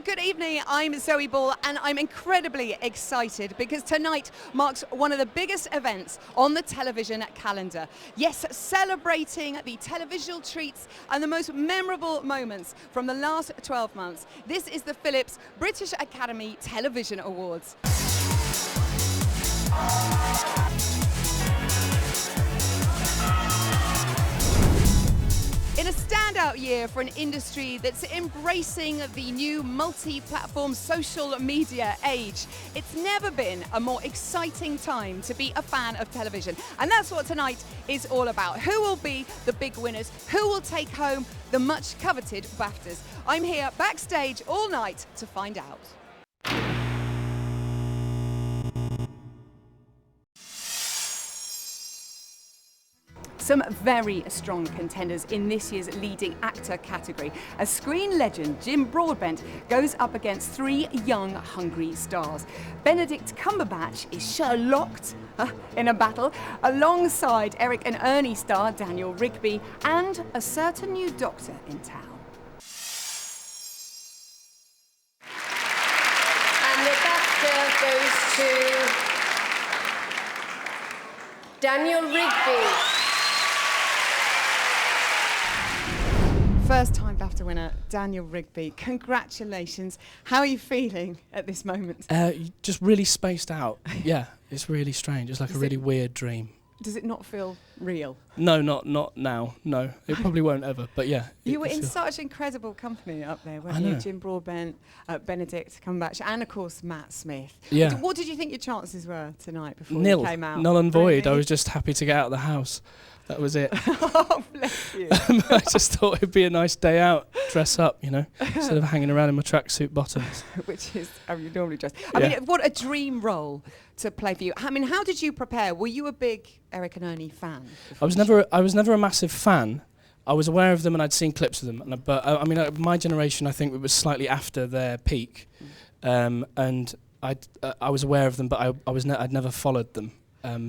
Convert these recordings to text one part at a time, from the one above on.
good evening. I'm Zoe Ball and I'm incredibly excited because tonight marks one of the biggest events on the television calendar. Yes, celebrating the televisual treats and the most memorable moments from the last 12 months. This is the Philips British Academy Television Awards. In a standout year for an industry that's embracing the new multi-platform social media age, it's never been a more exciting time to be a fan of television. And that's what tonight is all about. Who will be the big winners? Who will take home the much coveted Baftas? I'm here backstage all night to find out. Some very strong contenders in this year's leading actor category. As screen legend Jim Broadbent goes up against three young, hungry stars. Benedict Cumberbatch is Sherlocked in a battle alongside Eric and Ernie star Daniel Rigby and a certain new doctor in town. And the Bafta goes to Daniel Rigby. First-time Bafta winner, Daniel Rigby. Congratulations. How are you feeling at this moment? Just really spaced out. Yeah, it's really strange. It's like a really weird dream. Does it not feel real? No, not now. No, it probably won't ever. But yeah. You were in such incredible company up there, weren't you? Jim Broadbent, Benedict Cumberbatch, and of course Matt Smith. Yeah. What did you think your chances were tonight before Nil. you came out? Null and void. Really? I was just happy to get out of the house. That was it. Oh, bless you. I just thought it'd be a nice day out, dress up, you know, instead of hanging around in my tracksuit bottoms. Which is how you normally dress. I mean, what a dream role to play for you. I mean, how did you prepare? Were you a big Eric and Ernie fan? I was never a massive fan. I was aware of them and I'd seen clips of them. But I mean, my generation, I think it was slightly after their peak, and I was aware of them, but I'd never followed them.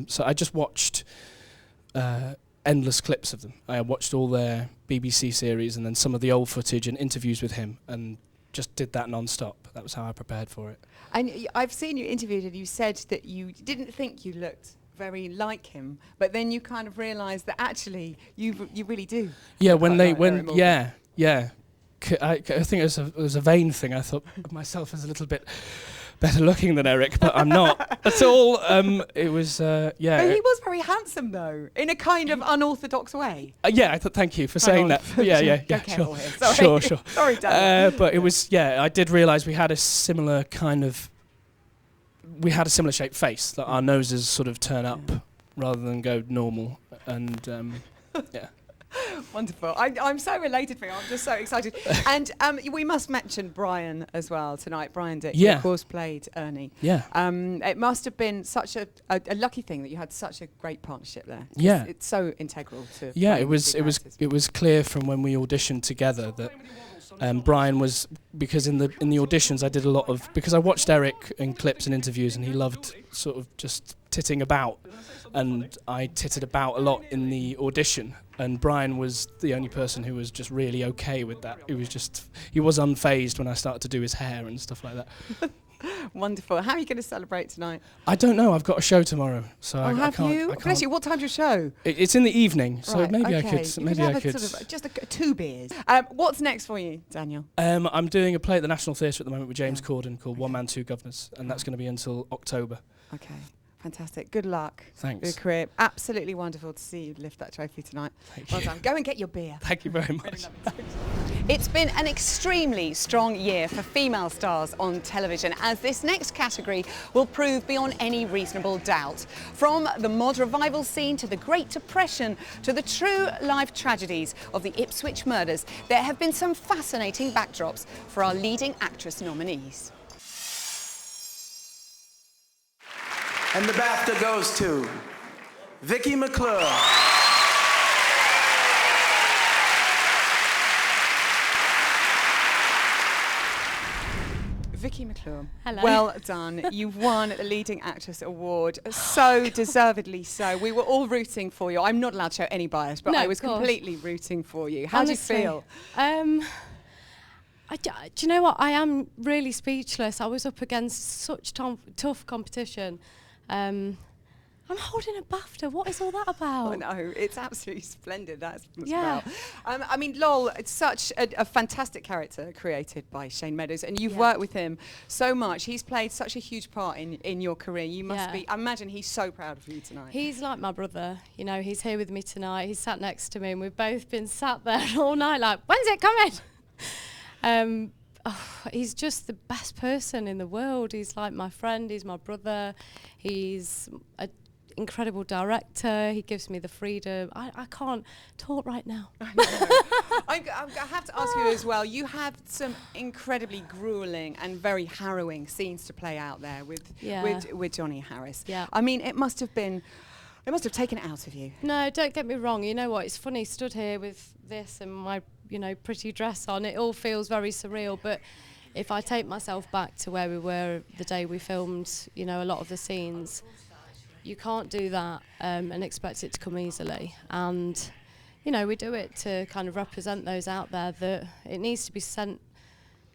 So I just watched endless clips of them. I watched all their BBC series and then some of the old footage and interviews with him and just did that non-stop. That was how I prepared for it. And I've seen you interviewed and you said that you didn't think you looked very like him, but then you kind of realised that actually you really do. Yeah, I think it was a vain thing. I thought of myself as a little bit better looking than Eric, but I'm not at all. It was, But he was very handsome, though, in a kind of unorthodox way. Yeah, I thought. Thank you for saying that. Yeah, sure. Sure. Sorry, Dan. But it was, I did realise we had a similar shaped face. That our noses sort of turn up rather than go normal, and yeah. Wonderful. I'm so related for you. I'm just so excited. And we must mention Brian as well tonight. Brian Dick, who of course played Ernie. Yeah. It must have been such a lucky thing that you had such a great partnership there. Yeah. It's so integral to. Yeah, it was clear from when we auditioned together that Brian was, because in the auditions I did a lot of, because I watched Eric in clips and interviews and he loved sort of just titting about, and I titted about a lot in the audition, and Brian was the only person who was just really okay with that. He was unfazed when I started to do his hair and stuff like that. Wonderful. How are you going to celebrate tonight? I don't know. I've got a show tomorrow, so I can't. You? Bless you. What time's your show? It's in the evening, so right, maybe okay. I could. Sort of just two beers. What's next for you, Daniel? I'm doing a play at the National Theatre at the moment with James Coogan called One Man, Two Governors, and that's going to be until October. Okay. Fantastic. Good luck. Thanks. With your career. Absolutely wonderful to see you lift that trophy tonight. Well done. Go and get your beer. Thank you very much. It's been an extremely strong year for female stars on television, as this next category will prove beyond any reasonable doubt. From the mod revival scene to the Great Depression to the true life tragedies of the Ipswich murders, there have been some fascinating backdrops for our leading actress nominees. And the Bafta goes to Vicky McClure. Vicky McClure. Hello. Well done. You've won the Leading Actress Award. So deservedly so. We were all rooting for you. I'm not allowed to show any bias, but No, I was of course. completely rooting for you. How do you feel? Do you know what? I am really speechless. I was up against such tough competition. I'm holding a Bafta. What is all that about? I know, it's absolutely splendid. That's what it's Yeah. about. I mean, Lol, it's such a fantastic character created by Shane Meadows, and you've worked with him so much. He's played such a huge part in your career. You must be, I imagine he's so proud of you tonight. He's like my brother. You know, he's here with me tonight. He's sat next to me, and we've both been sat there all night like, when's it coming? He's just the best person in the world. He's like my friend. He's my brother. He's an incredible director. He gives me the freedom. I can't talk right now. I know. I have to ask you as well, you have some incredibly grueling and very harrowing scenes to play out there with Johnny Harris. Yeah. I mean, it must have taken it out of you. No, don't get me wrong. You know what? It's funny, stood here with this and my, pretty dress on. It all feels very surreal. But if I take myself back to where we were the day we filmed, a lot of the scenes, you can't do that and expect it to come easily. And, we do it to kind of represent those out there that it needs to be sent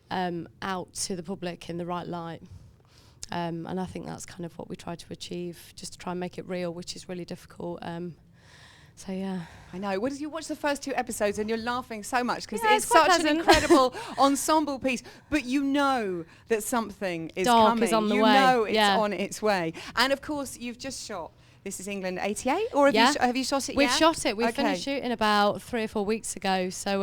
out to the public in the right light. And I think that's kind of what we try to achieve, just to try and make it real, which is really difficult. So, yeah. I know. What did you watch the first 2 episodes and you're laughing so much because Yeah, it's it's quite such an pleasant. incredible ensemble piece, but you know that something is Dark coming. is on the you way. know it's Yeah. on its way. And of course, you've just shot This Is England 88, or have you shot it We've yet? shot it. We Okay. finished shooting about 3 or 4 weeks ago. So,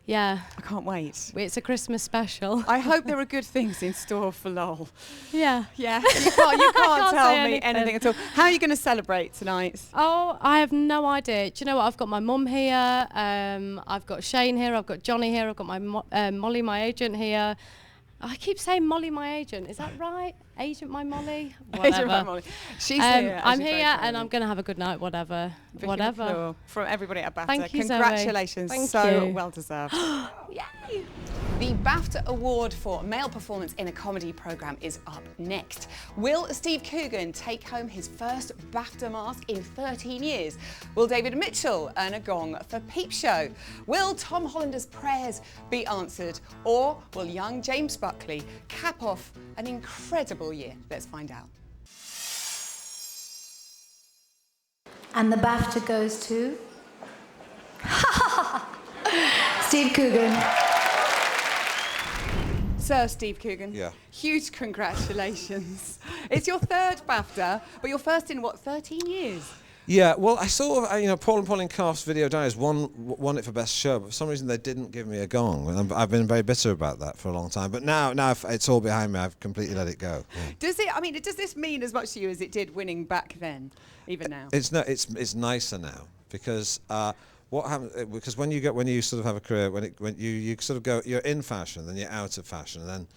yeah, I can't wait. it's a Christmas special. I hope there are good things in store for Lol. Yeah. Yeah, you can't Can't tell say me anything. anything at all. How are you going to celebrate tonight? Oh, I have no idea. Do you know what? I've got my mum here. I've got Shane here. I've got Johnny here. I've got my Molly, my agent here. I keep saying Molly, my agent. Is that right? Agent, my Molly? Whatever. She's here. I'm here and I'm going to have a good night, whatever. Vicky Whatever. McClure from everybody at Bafta. Thank you, Zoe. Congratulations. Thank so you. well deserved. Yay! The BAFTA Award for Male Performance in a Comedy Programme is up next. Will Steve Coogan take home his first BAFTA mask in 13 years? Will David Mitchell earn a gong for Peep Show? Will Tom Hollander's prayers be answered? Or will young James Buckley cap off an incredible year? Let's find out. And the BAFTA goes to Steve Coogan. Sir Steve Coogan. Yeah. Huge congratulations. It's your 3rd BAFTA, but your first in, 13 years? Yeah, well, I sort of, Paul and Pauline Calf's Video Diaries won it for Best Show, but for some reason they didn't give me a gong. And I've been very bitter about that for a long time. But now it's all behind me. I've completely let it go. Does this mean as much to you as it did winning back then, even now? It's nicer now because what happens? Because when you sort of have a career, when you sort of go, you're in fashion, then you're out of fashion,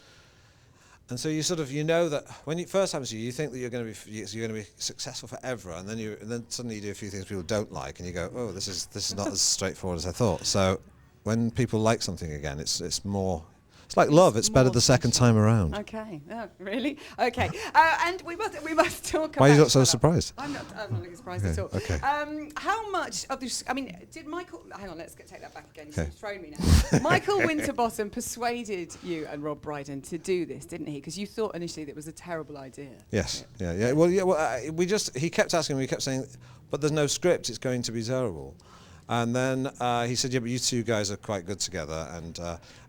and so you sort of that when it first happens to you, you think that you're going to be successful forever, and then suddenly you do a few things people don't like, and you go, oh, this is not as straightforward as I thought. So when people like something again, it's more. It's like love. It's better the second time around. Okay. Oh, really? Okay. And we must talk about. Why are you not so surprised? I'm not looking surprised at all. Okay. How much of this? I mean, did Michael? Hang on. Take that back again. Okay. You've thrown me now. Michael Winterbottom persuaded you and Rob Brydon to do this, didn't he? Because you thought initially that it was a terrible idea. Yes. Yeah. Well, he kept asking me. We kept saying, but there's no script. It's going to be terrible. And then he said, yeah, but you two guys are quite good together. And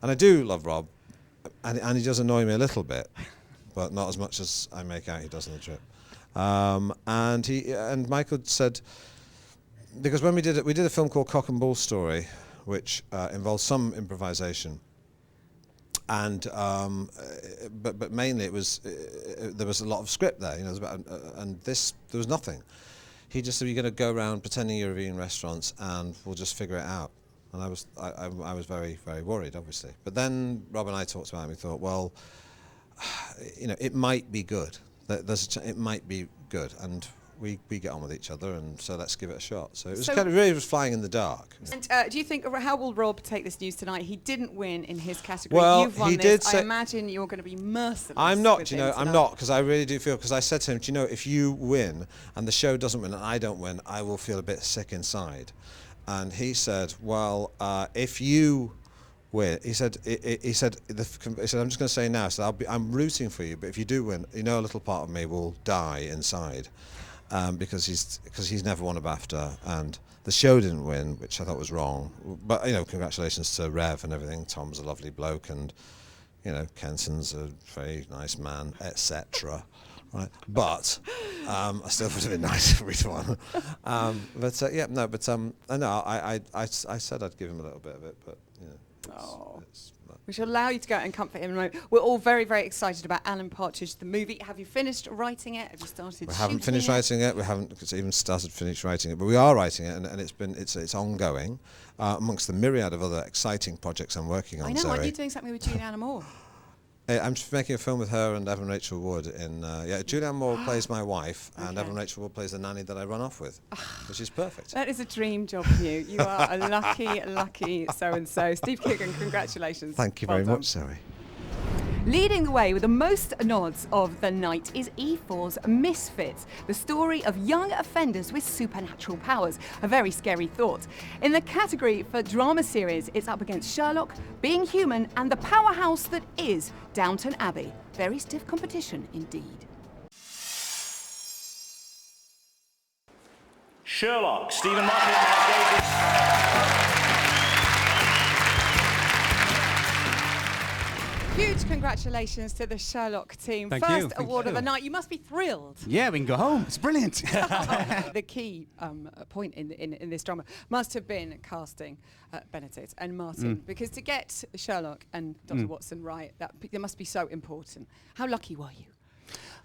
I do love Rob. And he does annoy me a little bit, but not as much as I make out he does on the trip. And Michael said, because when we did a film called Cock and Bull Story, which involved some improvisation. And but mainly it was there was a lot of script there, and there was nothing. He just said, you're going to go around pretending you're reviewing restaurants and we'll just figure it out. And I was very, very worried, obviously. But then Rob and I talked about it and we thought, well, it might be good. It might be good. And we get on with each other, and so let's give it a shot. So it was really was flying in the dark. And do you think, how will Rob take this news tonight? He didn't win in his category. Well, You've won he this. did I imagine you're going to be merciless. I'm not, with I'm tonight. not, because I really do feel, because I said to him, if you win and the show doesn't win and I don't win, I will feel a bit sick inside. And he said, well, if you win, he said, he said, I'm just going to say now, so I'm rooting for you, but if you do win, you know, a little part of me will die inside, because he's never won a BAFTA, and the show didn't win, which I thought was wrong. But you know, congratulations to Rev and everything. Tom's a lovely bloke, and you know, Kenson's a very nice man, etc. Right, but I still would have been nice if we'd won. But yeah, no, but I said I'd give him a little bit of it, but you know, we shall allow you to go and comfort him in a moment. We're all very, very excited about Alan Partridge, the movie. Have you finished writing it? Have you started? We haven't finished writing it. We haven't even finished writing it, but we are writing it, and it's ongoing amongst the myriad of other exciting projects I'm working on. I know. Zoe. Aren't you doing something with Julianne Moore? I'm making a film with her and Evan Rachel Wood. Julianne Moore plays my wife, and Evan Rachel Wood plays the nanny that I run off with, which is perfect. That is a dream job for you. You are a lucky so-and-so. Steve Coogan, congratulations. Thank you very much, Zoe. Leading the way with the most nods of the night is E4's Misfits, the story of young offenders with supernatural powers. A very scary thought. In the category for drama series, it's up against Sherlock, Being Human, and the powerhouse that is Downton Abbey. Very stiff competition indeed. Sherlock, Stephen Martin. Huge congratulations to the Sherlock team. Thank First you. award of the night. You must be thrilled. Yeah, we can go home. It's brilliant. The key point in this drama must have been casting Benedict and Martin, because to get Sherlock and Dr. Watson right, that must be so important. How lucky were you?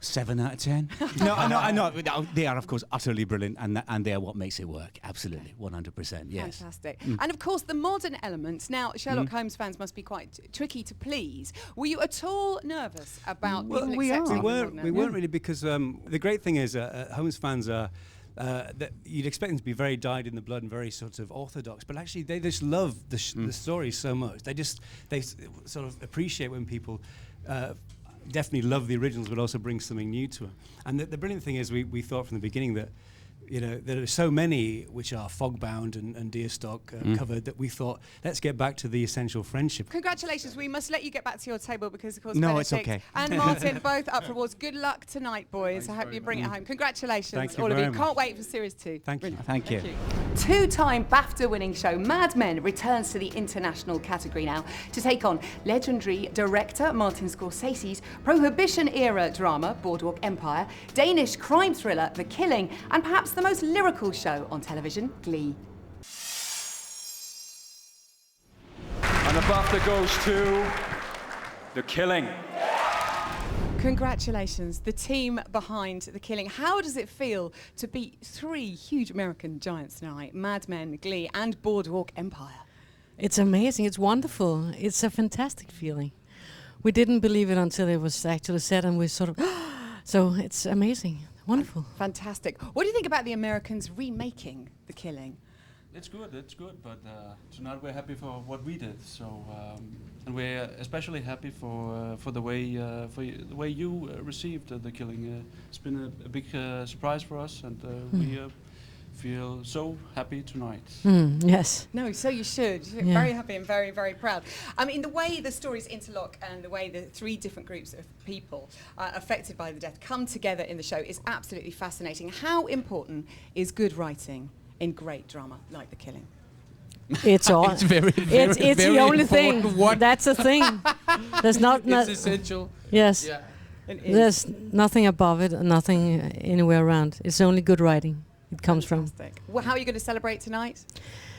7 out of 10. No, I know. They are, of course, utterly brilliant, and they are what makes it work. Absolutely, 100%. Yes. Fantastic. And of course, the modern elements. Now, Sherlock Holmes fans must be quite tricky to please. Were you at all nervous about people accepting? We weren't really, because the great thing is Holmes fans are. That you'd expect them to be very dyed in the blood and very sort of orthodox, but actually they just love the story so much. They sort of appreciate when people definitely love the originals, but also bring something new to them. And the brilliant thing is, we thought from the beginning that, you know, there are so many which are Fogbound and Deerstock covered, that we thought, let's get back to the essential friendship. Congratulations. We must let you get back to your table, because, of course, No, Benedict it's okay. and Martin both up for awards. Good luck tonight, boys. I hope you bring it home. Congratulations, Thank you all of you. very much. Can't wait for Series 2. Thank you. Brilliant. Thank you. Two-time BAFTA-winning show Mad Men returns to the international category now to take on legendary director Martin Scorsese's Prohibition-era drama Boardwalk Empire, Danish crime thriller The Killing, and perhaps the most lyrical show on television, Glee. And the BAFTA goes to The Killing. Congratulations, the team behind The Killing. How does it feel to beat three huge American giants tonight? Mad Men, Glee, and Boardwalk Empire. It's amazing. It's wonderful. It's a fantastic feeling. We didn't believe it until it was actually said, and we sort of... So it's amazing. Wonderful. Fantastic. What do you think about the Americans remaking The Killing? It's good, but tonight we're happy for what we did. So, and we're especially happy for the way you received The Killing. It's been a big surprise for us, and we feel so happy tonight. Yes. No, so you should. You're very happy and very, very proud. I mean, the way the stories interlock and the way the three different groups of people affected by the death come together in the show is absolutely fascinating. How important is good writing in great drama like The Killing? It's all. It's very it's very the only thing. important. That's the thing. There's not. It's essential. Yes. Yeah. There's nothing above it, nothing anywhere around. It's only good writing. It comes Fantastic. Well, how are you going to celebrate tonight?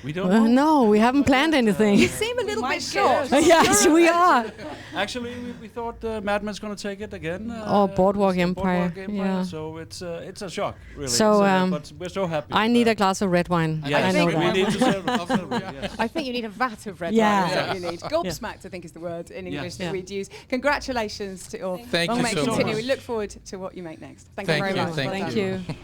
We don't know. No, we haven't planned anything. You seem a little bit short. Yes, we are. Actually, we thought Mad Men's going to take it again. Boardwalk Empire. Boardwalk Empire. Yeah. So it's a shock, really. So, but we're so happy. I need a glass of red wine. Yes, I know we that. need to celebrate. Yes. I think you need a vat of red Yeah. wine. That's what you need. Gobsmacked, I think, is the word in English that we'd use. Congratulations to all. Thank you so continue. much. We look forward to what you make next. Thank you Thank very you. much. Thank Well Thank done. you.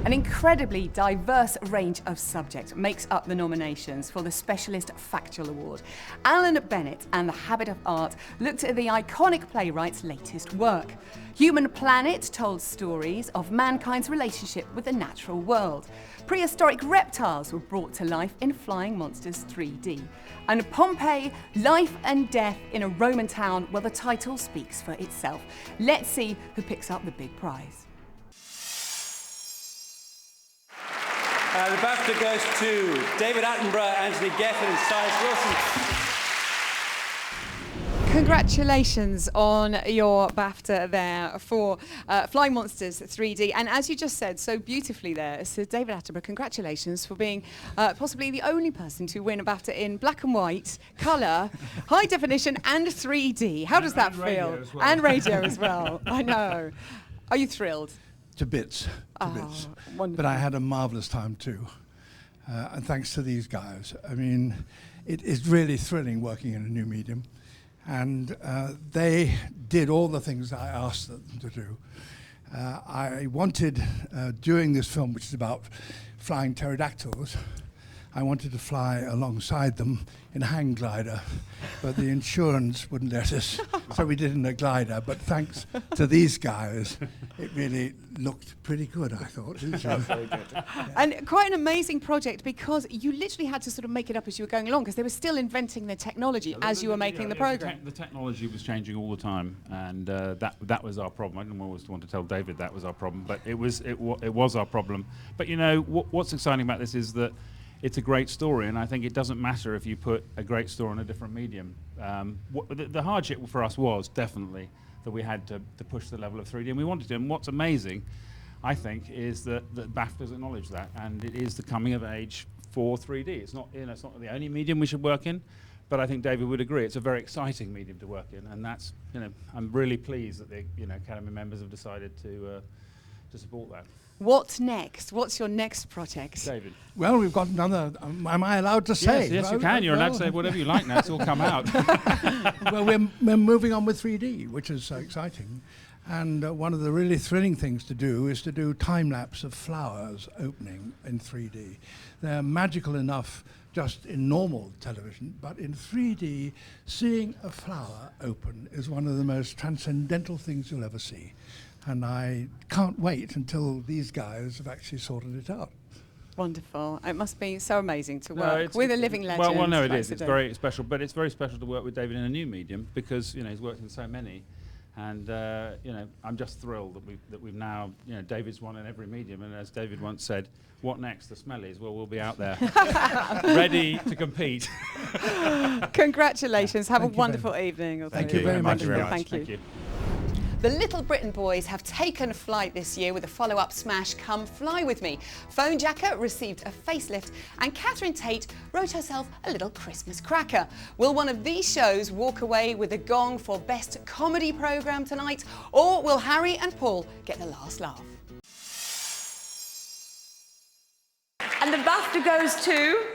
An incredibly diverse range of subjects makes up the nominations for the Specialist Factual Award. Alan Bennett and The Habit of Art looked at the iconic playwright's latest work. Human Planet told stories of mankind's relationship with the natural world. Prehistoric reptiles were brought to life in Flying Monsters 3D. And Pompeii, Life and Death in a Roman Town, well, the title speaks for itself. Let's see who picks up the big prize. The Bafta goes to David Attenborough, Anthony Geffen and Cyrus Wilson. Congratulations on your BAFTA there for Flying Monsters 3D. And as you just said so beautifully there, Sir David Attenborough, congratulations for being possibly the only person to win a BAFTA in black and white, colour, high definition and 3D. How does that feel? And radio as well. I know. Are you thrilled? To bits. Wonderful. But I had a marvellous time too. And thanks to these guys. I mean, it is really thrilling working in a new medium. And they did all the things I asked them to do. I wanted, during this film, which is about flying pterodactyls, I wanted to fly alongside them in a hang glider, but the insurance wouldn't let us, so we did in a glider. But thanks to these guys, it really looked pretty good, I thought. Very good. Yeah. And quite an amazing project, because you literally had to sort of make it up as you were going along, because they were still inventing the technology as you were making the program. The technology was changing all the time, and that was our problem. I didn't always want to tell David that was our problem, but it was our problem. But you know what's exciting about this is that it's a great story, and I think it doesn't matter if you put a great story in a different medium. The hardship for us was definitely that we had to push the level of 3D, and we wanted to. And what's amazing, I think, is that BAFTA's acknowledged that, and it is the coming of age for 3D. It's not, it's not the only medium we should work in, but I think David would agree it's a very exciting medium to work in, and that's, I'm really pleased that the Academy members have decided to support that. What's next? What's your next project? David. Well, we've got another. Am I allowed to say? Yes, you can. You're allowed to say whatever you like now. It's all come out. Well, we're moving on with 3D, which is exciting. And one of the really thrilling things to do is to do time-lapse of flowers opening in 3D. They're magical enough just in normal television, but in 3D, seeing a flower open is one of the most transcendental things you'll ever see. And I can't wait until these guys have actually sorted it out. Wonderful. It must be so amazing to work with a living legend. Well, no, it is. It's very special, but it's very special to work with David in a new medium because he's worked in so many, and I'm just thrilled that we've now David's won in every medium, and as David once said, what next? The Smellies. Well, we'll be out there, ready to compete. Congratulations. Have a wonderful evening. Thank you very much. Thank you. The Little Britain boys have taken flight this year with a follow-up smash, Come Fly With Me. Phone Jacker received a facelift, and Catherine Tate wrote herself a little Christmas cracker. Will one of these shows walk away with a gong for Best Comedy Programme tonight, or will Harry and Paul get the last laugh? And the BAFTA goes to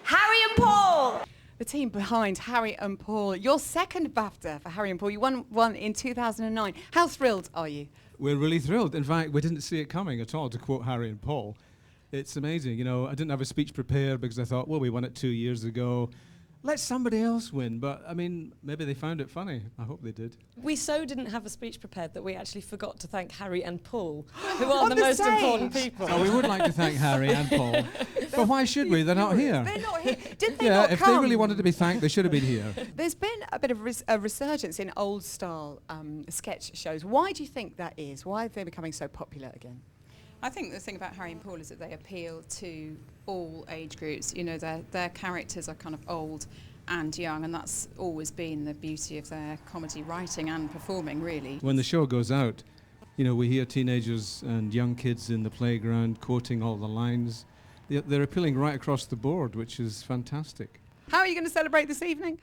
Harry and Paul. The team behind Harry and Paul. Your second BAFTA for Harry and Paul. You won one in 2009. How thrilled are you? We're really thrilled. In fact, we didn't see it coming at all, to quote Harry and Paul. It's amazing. I didn't have a speech prepared because I thought, well, we won it 2 years ago. Let somebody else win. But, I mean, maybe they found it funny. I hope they did. We so didn't have a speech prepared that we actually forgot to thank Harry and Paul, who are the most important people. Oh, we would like to thank Harry and Paul. But why should we? They're not here. They're not here. Did they yeah, not if come? they really wanted to be thanked, they should have been here. There's been a bit of a resurgence in old-style sketch shows. Why do you think that is? Why are they becoming so popular again? I think the thing about Harry and Paul is that they appeal to all age groups. Their characters are kind of old and young, and that's always been the beauty of their comedy writing and performing, really. When the show goes out, we hear teenagers and young kids in the playground quoting all the lines. They're appealing right across the board, which is fantastic. How are you going to celebrate this evening?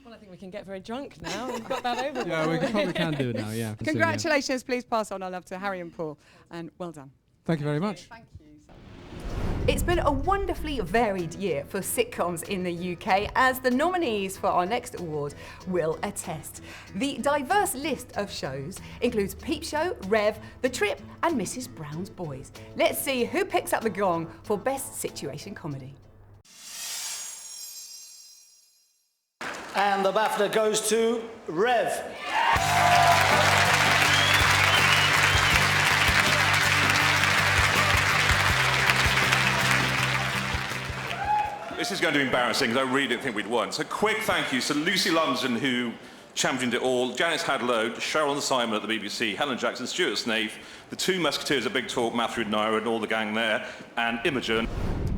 Well, I think we can get very drunk now. We've got that over with. Yeah, we probably can do it now, yeah. Congratulations. Please pass on our love to Harry and Paul, and well done. Thank you very much. Thank you. It's been a wonderfully varied year for sitcoms in the UK, as the nominees for our next award will attest. The diverse list of shows includes Peep Show, Rev, The Trip and Mrs. Brown's Boys. Let's see who picks up the gong for Best Situation Comedy. And the BAFTA goes to Rev. This is going to be embarrassing because I really didn't think we'd won. So quick thank you to Lucy London, who championed it all, Janice Hadlow, Cheryl Simon at the BBC, Helen Jackson, Stuart Snaith, the two Musketeers at Big Talk, Matthew and Naira and all the gang there, and Imogen.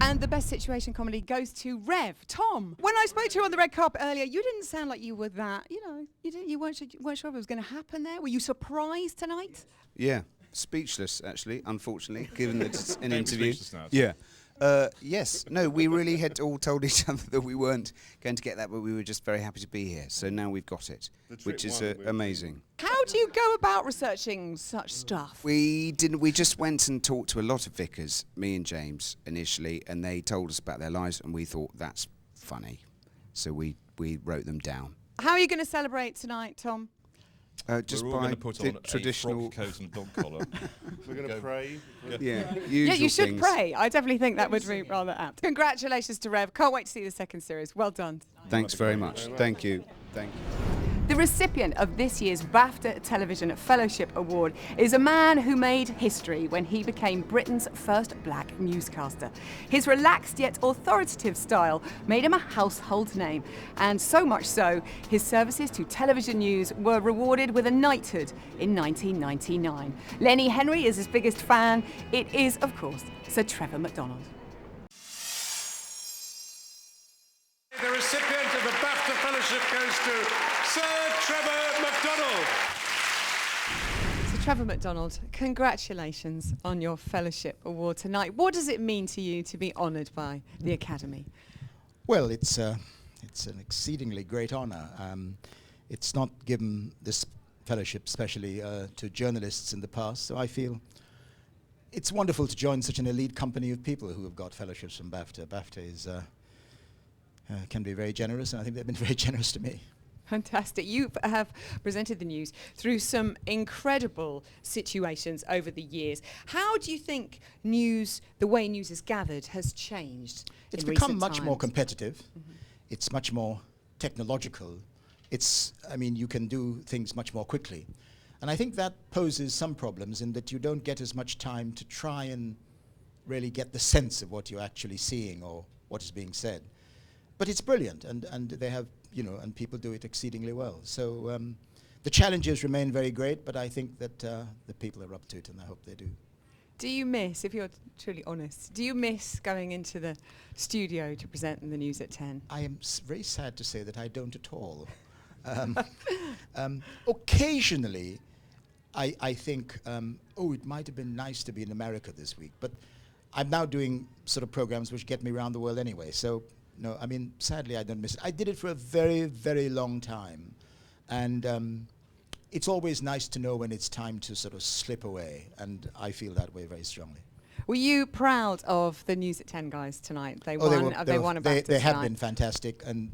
And the Best Situation Comedy goes to Rev. Tom, when I spoke to you on the red carpet earlier, you didn't sound like you were that, you weren't sure if it was going to happen there. Were you surprised tonight? Yeah, speechless, actually, unfortunately, given that it's an Don't be interview. speechless now. Yeah. Yes. No, we really had all told each other that we weren't going to get that, but we were just very happy to be here. So now we've got it, which is amazing. How do you go about researching such stuff? We didn't. We just went and talked to a lot of vicars, me and James initially, and they told us about their lives, and we thought that's funny. So we wrote them down. How are you going to celebrate tonight, Tom? Just We're all by going to put on traditional a frog coat and a dog collar. We're going to pray. Yeah, Yeah, you should things. pray. I definitely think that would be rather apt. Congratulations to Rev. Can't wait to see the second series. Well done. Thanks very much. Thank you. Thank you. The recipient of this year's Bafta Television Fellowship Award is a man who made history when he became Britain's first black newscaster. His relaxed yet authoritative style made him a household name, and so much so, his services to television news were rewarded with a knighthood in 1999. Lenny Henry is his biggest fan. It is, of course, Sir Trevor McDonald. The recipient of the BAFTA Fellowship goes to Sir Trevor McDonald. Sir Trevor McDonald, congratulations on your Fellowship Award tonight. What does it mean to you to be honoured by the Academy? Well, it's an exceedingly great honour. It's not given this fellowship especially to journalists in the past, so I feel it's wonderful to join such an elite company of people who have got fellowships from BAFTA. BAFTA is can be very generous, and I think they've been very generous to me. Fantastic. You have presented the news through some incredible situations over the years. How do you think news, the way news is gathered, has changed? It's in become recent much more times? competitive. It's much more technological. You can do things much more quickly. And I think that poses some problems in that you don't get as much time to try and really get the sense of what you're actually seeing or what is being said. But it's brilliant, and they have, and people do it exceedingly well. So the challenges remain very great, but I think that the people are up to it, and I hope they do. Do you miss, if you're truly honest, do you miss going into the studio to present the news at 10? I am very sad to say that I don't at all. Occasionally, I think, it might have been nice to be in America this week, but I'm now doing sort of programs which get me around the world anyway, so no, sadly I don't miss it. I did it for a very, very long time, and it's always nice to know when it's time to sort of slip away, and I feel that way very strongly. Were you proud of the News at 10 guys tonight? They Oh, won. They won a BAFTA They have tonight. been fantastic, and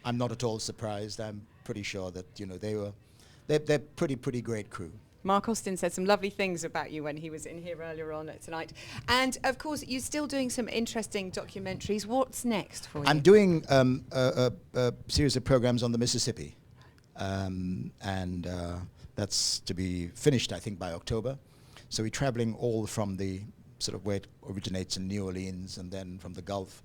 I'm not at all surprised. I'm pretty sure that they're pretty great crew. Mark Austin said some lovely things about you when he was in here earlier on tonight. And of course, you're still doing some interesting documentaries. What's next for you? I'm doing a series of programs on the Mississippi, and that's to be finished, I think, by October. So we're traveling all from the sort of where it originates in New Orleans, and then from the Gulf,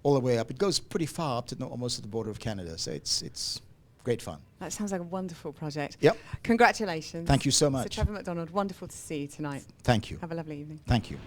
all the way up. It goes pretty far up to almost at the border of Canada. So it's great fun. That sounds like a wonderful project. Yep. Congratulations. Thank you so much. Sir Trevor McDonald, wonderful to see you tonight. Thank you. Have a lovely evening. Thank you.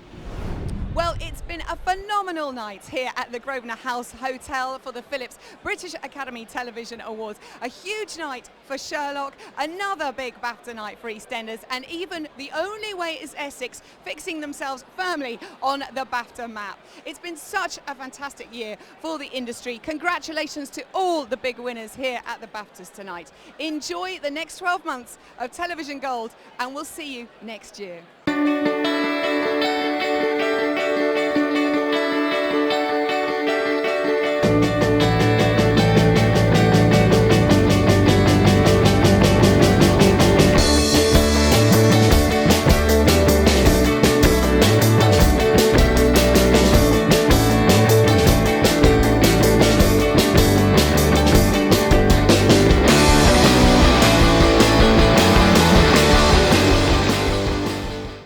Well, it's been a phenomenal night here at the Grosvenor House Hotel for the Phillips British Academy Television Awards. A huge night for Sherlock, another big BAFTA night for EastEnders, and even The Only Way is Essex fixing themselves firmly on the BAFTA map. It's been such a fantastic year for the industry. Congratulations to all the big winners here at the BAFTAs tonight. Enjoy the next 12 months of Television Gold, and we'll see you next year.